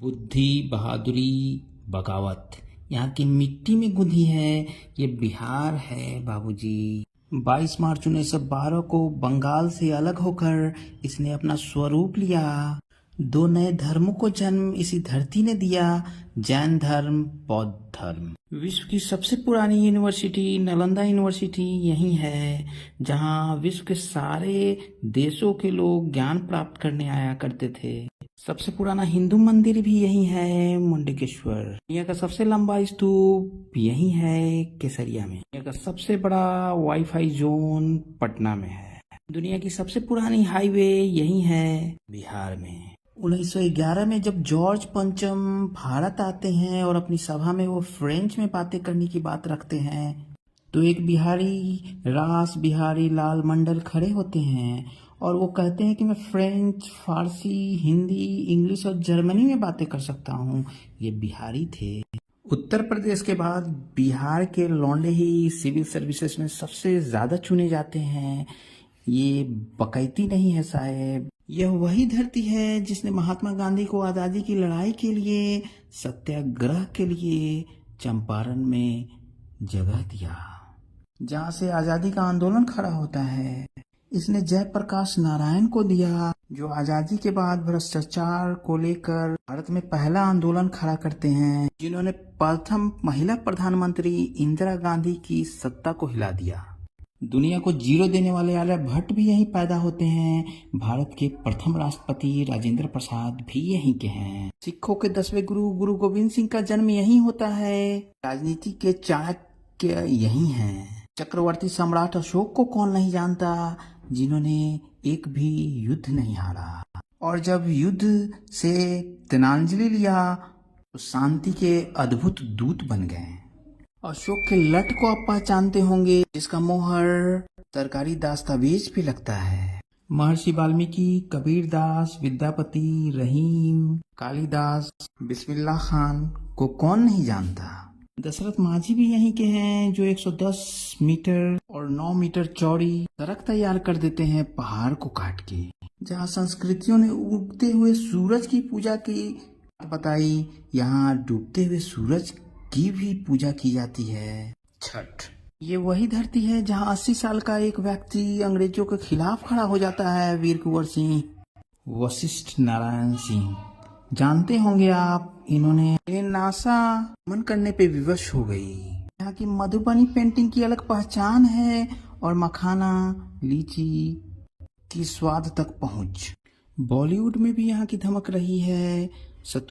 बुद्धि, बहादुरी, बगावत यहाँ की मिट्टी में गुंधी है। ये बिहार है बाबूजी। 22 मार्च 1912 को बंगाल से अलग होकर इसने अपना स्वरूप लिया। दो नए धर्मों को जन्म इसी धरती ने दिया, जैन धर्म, बौद्ध धर्म। विश्व की सबसे पुरानी यूनिवर्सिटी नालंदा यूनिवर्सिटी यही है, जहां विश्व के सारे देशों के लोग ज्ञान प्राप्त करने आया करते थे। सबसे पुराना हिंदू मंदिर भी यही है, मुंडकेश्वर। दुनिया का सबसे लंबा स्तूप यही है, केसरिया में। दुनिया का सबसे बड़ा वाईफाई जोन पटना में है। दुनिया की सबसे पुरानी हाईवे यही है, बिहार में। 1911 में जब जॉर्ज पंचम भारत आते हैं और अपनी सभा में वो फ्रेंच में बातें करने की बात रखते हैं, तो एक बिहारी रास बिहारी लाल मंडल खड़े होते हैं और वो कहते हैं कि मैं फ्रेंच, फारसी, हिंदी, इंग्लिश और जर्मनी में बातें कर सकता हूँ। ये बिहारी थे। उत्तर प्रदेश के बाद बिहार के लौंडे ही सिविल सर्विसेज में सबसे ज्यादा चुने जाते हैं। ये बकैती नहीं है साहेब। यह वही धरती है जिसने महात्मा गांधी को आजादी की लड़ाई के लिए, सत्याग्रह के लिए चंपारण में जगह दिया, जहाँ से आजादी का आंदोलन खड़ा होता है। इसने जयप्रकाश नारायण को दिया, जो आजादी के बाद भ्रष्टाचार को लेकर भारत में पहला आंदोलन खड़ा करते हैं, जिन्होंने प्रथम महिला प्रधानमंत्री इंदिरा गांधी की सत्ता को हिला दिया। दुनिया को जीरो देने वाले आर्यभट्ट भी यहीं पैदा होते हैं। भारत के प्रथम राष्ट्रपति राजेंद्र प्रसाद भी यहीं के हैं। सिखों के 10वें गुरु गुरु गोविंद सिंह का जन्म यहीं होता है। राजनीति के चाणक्य यहीं हैं। चक्रवर्ती सम्राट अशोक को कौन नहीं जानता, जिन्होंने एक भी युद्ध नहीं हारा, और जब युद्ध से तिलांजलि लिया तो शांति के अद्भुत दूत बन गए। अशोक के लट को आप पहचानते होंगे, जिसका मोहर सरकारी दस्तावेज पे लगता है। महर्षि वाल्मीकि, कबीरदास, विद्यापति, रहीम, कालिदास, बिस्मिल्लाह खान को कौन नहीं जानता। दशरथ मांझी भी यहीं के हैं, जो 110 मीटर और 9 मीटर चौड़ी सड़क तैयार कर देते हैं पहाड़ को काट के। जहाँ संस्कृतियों ने उगते हुए सूरज की पूजा की बताई, यहाँ डूबते हुए सूरज की भी पूजा की जाती है, छठ। ये वही धरती है जहाँ 80 साल का एक व्यक्ति अंग्रेजों के खिलाफ खड़ा हो जाता है, वीर कुंवर सिंह, वशिष्ठ नारायण सिंह। जानते होंगे आप, इन्होंने नासा मन करने पे विवश हो गई। यहाँ की मधुबनी पेंटिंग की अलग पहचान है, और मखाना, लीची की स्वाद तक पहुँच। बॉलीवुड में भी यहाँ की धमक रही है।